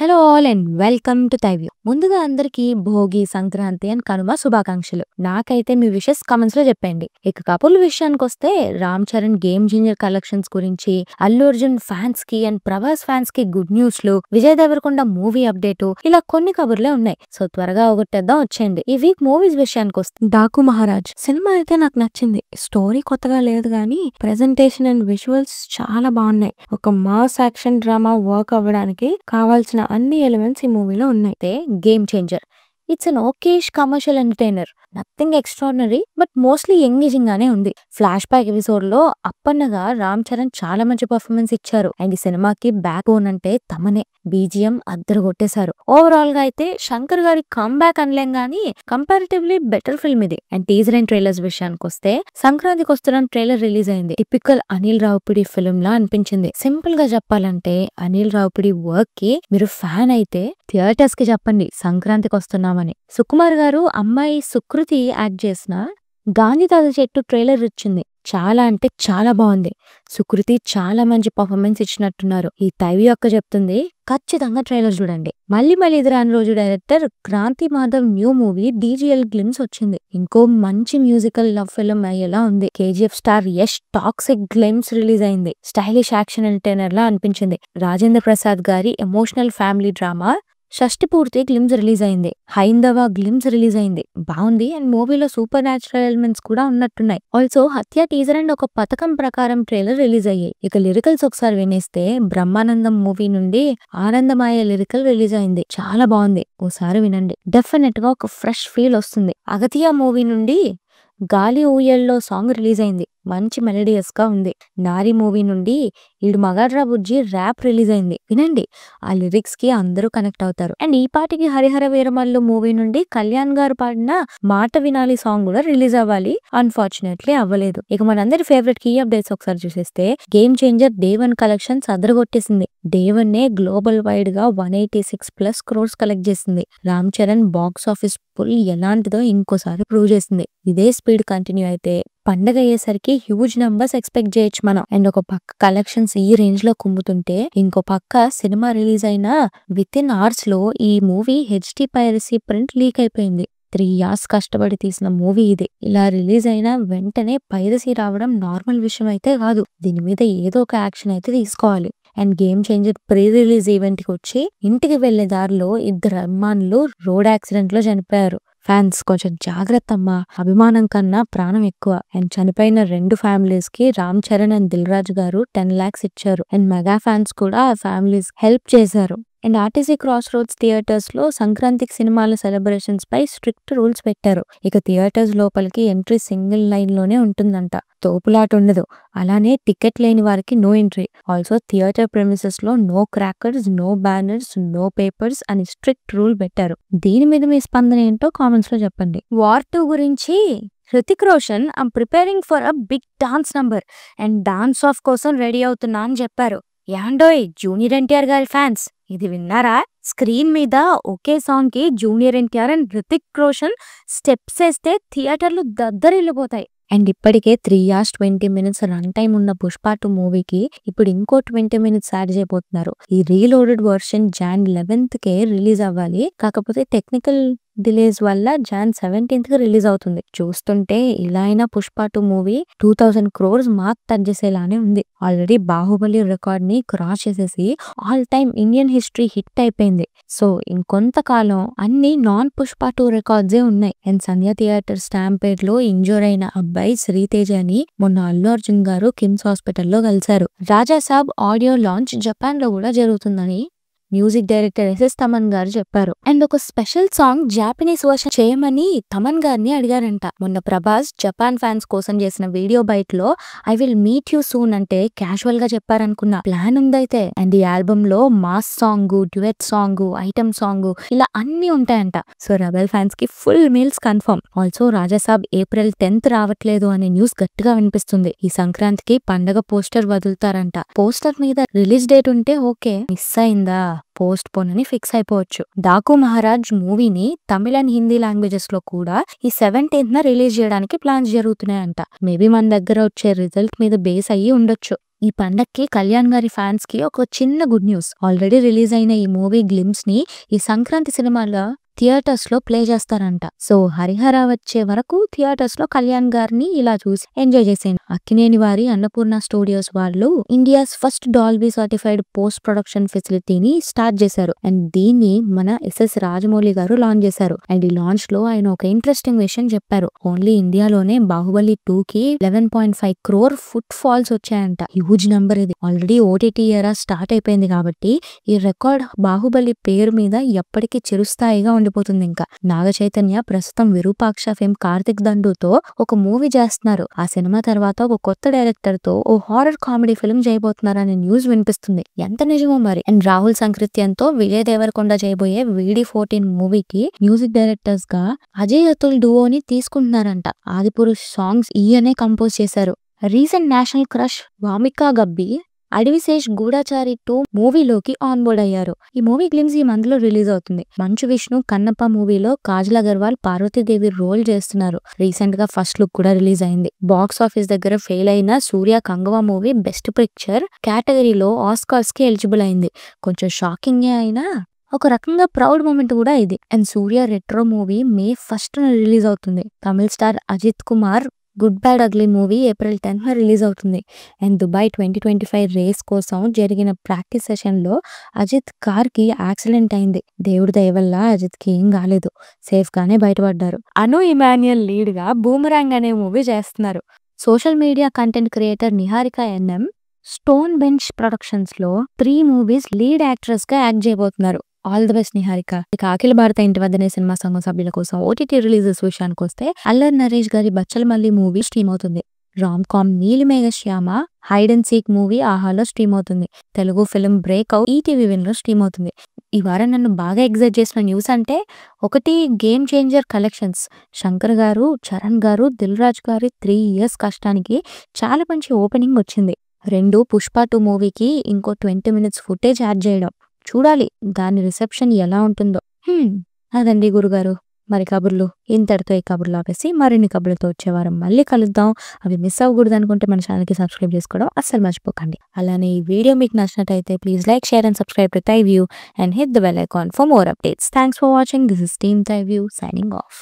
Hello all and welcome to Thyview. ముందుగా అందరికీ Bhogi, Sankranti and Kanuma శుభాకాంక్షలు. నాకైతే మీ విషెస్ కామెంట్స్ లో చెప్పండి. ఇక కపుల్ విషయానికి వస్తే Ram Charan game changer collections గురించి, అల్లు అర్జున్ ఫ్యాన్స్ కి అండ్ ప్రభాస్ ఫ్యాన్స్ కి గుడ్ న్యూస్ లు, విజయ్ దేవరకొండ మూవీ అప్డేట్, ఇలా కొన్ని కబుర్లే ఉన్నాయి. సో త్వరగా ఒకటేద్దాం వచ్చేయండి. ఈ వీక్ మూవీస్ విషయానికి వస్తే డాకు మహారాజ్ సినిమా అయితే నాకు నచ్చింది. స్టోరీ కొత్తగా లేదు కానీ ప్రెజెంటేషన్ అండ్ విజువల్స్ చాలా బాగున్నాయి. ఒక మాస్ యాక్షన్ డ్రామా వర్క్ అవ్వడానికి కావాల్సిన అన్ని ఎలిమెంట్స్ ఈ మూవీలో ఉన్నాయి. Game changer it's an okayish commercial entertainer, nothing extraordinary but mostly engaging గానే ఉంది. ఫ్లాష్ బ్యాక్ ఎపిసోడ్ లో అప్పన్నగా రామ్ చరణ్ చాలా మంచి పర్ఫార్మెన్స్ ఇచ్చారు అండ్ ఈ సినిమాకి బ్యాక్ బోన్ అంటే తమనే. బీజిఎం అద్దరు కొట్టేశారు. ఓవరాల్ గా అయితే శంకర్ గారి కమ్ బ్యాక్ అనలేం గానీ కంపారిటివ్లీ బెటర్ ఫిల్మ్ ఇది. అండ్ టీజర్ అండ్ ట్రైలర్స్ విషయానికి వస్తే సంక్రాంతికి వస్తున్న ట్రైలర్ రిలీజ్ అయింది. టిపికల్ అనిల్ రావుపిడి ఫిల్మ్ లా అనిపించింది. సింపుల్ గా చెప్పాలంటే అనిల్ రావుపిడి వర్క్ కి మీరు ఫ్యాన్ అయితే థియేటర్స్ కి చెప్పండి సంక్రాంతికి వస్తున్నామని. సుకుమార్ గారు అమ్మాయి సుకృతి యాక్ట్ చేసిన గాంధీ తాత చెట్టు ట్రైలర్ వచ్చింది. చాలా అంటే చాలా బాగుంది. సుకృతి చాలా మంచి పర్ఫార్మెన్స్ ఇచ్చినట్టున్నారు. ఈ తైవి యొక్క చెప్తుంది ఖచ్చితంగా ట్రైలర్ చూడండి. మళ్ళీ ఎదురాని రోజు director Kranthi Madhav new movie DGL glimpse వచ్చింది. ఇంకో మంచి మ్యూజికల్ లవ్ ఫిల్మ్ అయ్యేలా ఉంది. KGF star Yash Toxic glimpse release అయింది. స్టైలిష్ యాక్షన్ ఎంటర్టైనర్ లా అనిపించింది. రాజేంద్ర ప్రసాద్ గారి ఎమోషనల్ ఫ్యామిలీ డ్రామా షష్టి పూర్తి గ్లిమ్స్ రిలీజ్ అయింది. హైందవ గ్లిమ్స్ రిలీజ్ అయింది. బాగుంది అండ్ మూవీలో సూపర్ న్యాచురల్ ఎలిమెంట్స్ కూడా ఉన్నట్టున్నాయి. ఆల్సో హత్య టీజర్ అండ్ ఒక పథకం ప్రకారం ట్రైలర్ రిలీజ్ అయ్యాయి. ఇక లిరికల్స్ ఒకసారి వినేస్తే బ్రహ్మానందం మూవీ నుండి ఆనందమాయ లిరికల్ రిలీజ్ అయింది. చాలా బాగుంది, ఓసారి వినండి. డెఫినెట్ గా ఒక ఫ్రెష్ ఫీల్ వస్తుంది. అగతియా మూవీ నుండి గాలి ఊయల్లో సాంగ్ రిలీజ్ అయింది. మంచి మెలోడియస్ గా ఉంది. నారి మూవీ నుండి ఈడు మగాడ్రా బుజ్జి ర్యాప్ రిలీజ్ అయింది. వినండి, ఆ లిరిక్స్ కి అందరూ కనెక్ట్ అవుతారు. అండ్ ఈ పాటికి హరిహర వీరమల్లు మూవీ నుండి కళ్యాణ్ గారు పాడిన మాట వినాలి సాంగ్ కూడా రిలీజ్ అవ్వాలి. అన్ఫార్చునేట్లీ అవ్వలేదు. ఇక మనందరి ఫేవరెట్ కీ అప్డేట్స్ ఒకసారి చూసేస్తే గేమ్ చేంజర్ డే 1 కలెక్షన్స్ అదరగొట్టేసింది. డే 1 గ్లోబల్ వైడ్ గా 186+ crores కలెక్ట్ చేసింది. Ram Charan box office pull ఎలాంటిదో ఇంకోసారి ప్రూవ్ చేసింది. ఇదే స్పీడ్ కంటిన్యూ అయితే పండగ అయ్యేసరికి హ్యూజ్ నంబర్స్ ఎక్స్పెక్ట్ చేయొచ్చు మనం. అండ్ ఒక పక్క కలెక్షన్స్ ఈ రేంజ్ లో కుమ్ముతుంటే ఇంకో పక్క సినిమా రిలీజ్ అయిన విత్ ఇన్ అవర్స్ లో ఈ movie HD piracy print leak అయిపోయింది. 3 years కష్టపడి తీసిన మూవీ ఇది. ఇలా రిలీజ్ అయిన వెంటనే పైరసీ రావడం నార్మల్ విషయం అయితే కాదు. దీని మీద ఏదో ఒక యాక్షన్ అయితే తీసుకోవాలి. And game changer pre release event కి వచ్చి ఇంటికి వెళ్లే దారిలో 2 అభిమానులు రోడ్ యాక్సిడెంట్ లో చనిపోయారు. ఫ్యాన్స్ కొంచెం జాగ్రత్త అమ్మా, అభిమానం కన్నా ప్రాణం ఎక్కువ. అండ్ చనిపోయిన 2 ఫ్యామిలీస్ కి రామ్ చరణ్ అండ్ దిల్ రాజు గారు 10 lakhs ఇచ్చారు. అండ్ మెగా ఫ్యాన్స్ కూడా ఆ ఫ్యామిలీస్ హెల్ప్ చేశారు. And RTC cross roads theatres లో సంక్రాంతికి సినిమాల సెలబ్రేషన్స్ పై స్ట్రిక్ట్ రూల్స్ పెట్టారు. ఇక థియేటర్స్ లోపలికి ఎంట్రీ సింగిల్ లైన్ లోనే ఉంటుందంట, తోపులాట ఉండదు. అలానే టికెట్ లేని వారికి no entry. Also theatre premises లో no crackers, no banners, no papers అని స్ట్రిక్ట్ రూల్ పెట్టారు. దీని మీద మీ స్పందన ఏంటో కామెంట్స్ లో చెప్పండి. వార్ 2 గురించి Hrithik Roshan I'm preparing for a big dance number and dance off కోసం రెడీ అవుతున్నా అని చెప్పారు. యాండోయ్ జూనియర్ ఎన్టీఆర్ గారి ఫ్యాన్స్, ఇది విన్నారా? స్క్రీన్ మీద ఒకే సాంగ్ కి junior NTR and Hrithik Roshan steps వేస్తే థియేటర్లు దద్దరిల్లిపోతాయి. అండ్ ఇప్పటికే 3 years 20 minutes రన్ టైం ఉన్న పుష్ప 2 మూవీకి ఇప్పుడు ఇంకో 20 minutes యాడ్ చేయబోతున్నారు. ఈ రీలోడెడ్ వర్షన్ Jan 11th కే రిలీజ్ అవ్వాలి. కాకపోతే టెక్నికల్ డిలేస్ వల్ల Jan 17th కి రిలీజ్ అవుతుంది. చూస్తుంటే ఇలా అయినా Pushpa 2 movie 2000 crores mark touch చేసేలానే ఉంది. ఆల్రెడీ బాహుబలి రికార్డ్ ని క్రాస్ చేసేసి all time Indian history hit అయిపోయింది. సో ఇంకొంతకాలం అన్ని నాన్ పుష్ప 2 రికార్డ్సే ఉన్నాయి. అండ్ సంధ్య థియేటర్ స్టాంపేడ్ లో ఇంజూర్ అయిన అబ్బాయి శ్రీతేజని మొన్న అల్లు అర్జున్ గారు కిమ్స్ హాస్పిటల్లో కలిశారు. రాజా సాబ్ ఆడియో లాంచ్ జపాన్ లో కూడా జరుగుతుందని మ్యూజిక్ డైరెక్టర్ ఎస్ఎస్ తమన్ గారు చెప్పారు. అండ్ ఒక స్పెషల్ సాంగ్ జాపనీస్ వర్షన్ చేయమని తమన్ గారిని అడిగారంట. మొన్న ప్రభాస్ జపాన్ ఫ్యాన్స్ కోసం చేసిన వీడియో బైట్ లో I will meet you soon అంటే క్యాజువల్ గా చెప్పారనుకున్నా. ప్లాన్ ఉందైతే. అండ్ ఈ ఆల్బమ్ లో mass song, duet song, item song ఇలా అన్ని ఉంటాయంట. సో రెబెల్ ఫ్యాన్స్ కి full meals confirm. Also Rajasaab April 10th రావట్లేదు అనే న్యూస్ గట్టిగా వినిపిస్తుంది. ఈ సంక్రాంతికి పండగ పోస్టర్ వదులుతారంట. పోస్టర్ మీద రిలీజ్ డేట్ ఉంటే ఓకే, మిస్ అయిందా పోస్ట్ పోన్ అని ఫిక్స్ అయిపోవచ్చు. డాకు మహారాజ్ మూవీని తమిళ అండ్ హిందీ లాంగ్వేజెస్ లో కూడా ఈ 17th రిలీజ్ చేయడానికి ప్లాన్స్ జరుగుతున్నాయంట. మేబీ మన దగ్గర వచ్చే రిజల్ట్ మీద బేస్ అయ్యి ఉండొచ్చు. ఈ పండక్కి కళ్యాణ్ గారి ఫ్యాన్స్ కి ఒక చిన్న గుడ్ న్యూస్. ఆల్రెడీ రిలీజ్ అయిన ఈ మూవీ గ్లిమ్స్ ని ఈ సంక్రాంతి సినిమాలో థియేటర్స్ లో ప్లే చేస్తారంట. సో హరిహర వచ్చే వరకు థియేటర్స్ లో కళ్యాణ్ గారిని ఇలా చూసి ఎంజాయ్ చేసేయండి. అక్కినేని వారి అన్నపూర్ణ స్టూడియోస్ వాళ్ళు India's first Dolby certified post production ఫెసిలిటీని స్టార్ట్ చేశారు. అండ్ దీన్ని మన ఎస్ఎస్ రాజమౌళి గారు లాంచ్ చేశారు. అండ్ ఈ లాంచ్ లో ఆయన ఒక ఇంట్రెస్టింగ్ విషయం చెప్పారు. ఓన్లీ ఇండియాలోనే బాహుబలి 2 కి 11.5 crore ఫుట్ ఫాల్స్ వచ్చాయంట. హ్యూజ్ నెంబర్ ఇది. ఆల్రెడీ ఓటీటీ ఎరా స్టార్ట్ అయిపోయింది కాబట్టి ఈ రికార్డ్ బాహుబలి పేరు మీద ఎప్పటికీ చిరుస్థాయిగా ఉండిపోతుంది. ఇంకా నాగ చైతన్య ప్రస్తుతం విరూపాక్ష ఫేమ్ కార్తిక్ దండుతో ఒక మూవీ చేస్తున్నారు. ఆ సినిమా తర్వాత ఒక కొత్త డైరెక్టర్ తో ఓ హారర్ కామెడీ ఫిల్మ్ చేయబోతున్నారనే న్యూస్ వినిపిస్తుంది. ఎంత నిజమో మరి. అండ్ రాహుల్ సంకృత్యంతో విజయ్ దేవరకొండ చేయబోయే VD14 మూవీకి మ్యూజిక్ డైరెక్టర్స్ గా అజయ్ అతుల్ డూఓని తీసుకుంటున్నారంట. ఆదిపురుష్ సాంగ్స్ ఈయనే కంపోజ్ చేశారు. Recent national crush Wamiqa Gabbi Adivi Sesh Goodachari 2 మూవీలోకి ఆన్ బోర్డ్ అయ్యారు. ఈ మూవీ గ్లిమ్స్ ఈ మంత్ లో రిలీజ్ అవుతుంది. మంచు విష్ణు కన్నప్ప మూవీలో కాజల్ అగర్వాల్ పార్వతీదేవి రోల్ చేస్తున్నారు. రీసెంట్ గా ఫస్ట్ లుక్ కూడా రిలీజ్ అయింది. బాక్స్ ఆఫీస్ దగ్గర ఫెయిల్ అయిన సూర్య కంగవా మూవీ బెస్ట్ పిక్చర్ కేటగిరీలో ఆస్కార్స్ కి ఎలిజిబుల్ అయింది. కొంచెం షాకింగ్ అయినా ఒక రకంగా ప్రౌడ్ మూమెంట్ కూడా ఇది. And Surya retro movie May 1st release అవుతుంది. Tamil star Ajith Kumar good bad ugly movie April 10th release అవుతుంది. అండ్ దుబాయ్ 2025 రేస్ కోసం జరిగిన ప్రాక్టీస్ సెషన్ లో అజిత్ కార్ కి యాక్సిడెంట్ అయింది. దేవుడి దయ వల్ల అజిత్ కి ఏం కాలేదు. సేఫ్ గానే బయటపడ్డారు. అను ఇమాన్యుయల్ లీడ్ గా బూమరాంగ్ అనే మూవీ చేస్తున్నారు. Social media content creator Niharika NM stone bench productions లో 3 మూవీస్ లీడ్ యాక్ట్రెస్ గా యాక్ట్ చేయబోతున్నారు. All the best Niharika. ఇక అఖిల భారత ఇంటి వద్దనే సినిమా సంఘం సభ్యుల కోసం ఓటీటీ రిలీజెస్ విషయానికి వస్తే అల్లరి నరేష్ గారి బచ్చలమల్లి మూవీ స్ట్రీమ్ అవుతుంది. Rom com Neelimegha Shyama hide and seek movie ఆహాలో స్ట్రీమ్ అవుతుంది. Telugu film breakout ETV win లో స్ట్రీమ్ అవుతుంది. ఈ వారం నన్ను బాగా ఎగ్జైట్ చేసిన న్యూస్ అంటే ఒకటి గేమ్ చేంజర్ కలెక్షన్స్. శంకర్ గారు, చరణ్ గారు, దిల్ రాజు గారి 3 years కష్టానికి చాలా మంచి ఓపెనింగ్ వచ్చింది. 2 పుష్ప 2 మూవీకి ఇంకో 20 minutes ఫుటేజ్ యాడ్ చేయడం. చూడాలి దాని రిసెప్షన్ ఎలా ఉంటుందో. అదండి గురుగారు మరి కబుర్లు. ఇంతటితో ఈ కబుర్లు ఆపేసి మరిన్ని కబుర్లతో వచ్చేవారం మళ్ళీ కలుద్దాం. అవి మిస్ అవ్వకూడదు అనుకుంటే మన ఛానల్కి సబ్స్క్రైబ్ చేసుకోవడం అస్సలు మర్చిపోకండి. అలానే ఈ వీడియో మీకు నచ్చినట్టయితే please like, share and subscribe to Thy View and hit the bell icon for more updates. Thanks for watching. This is team Thy View signing of.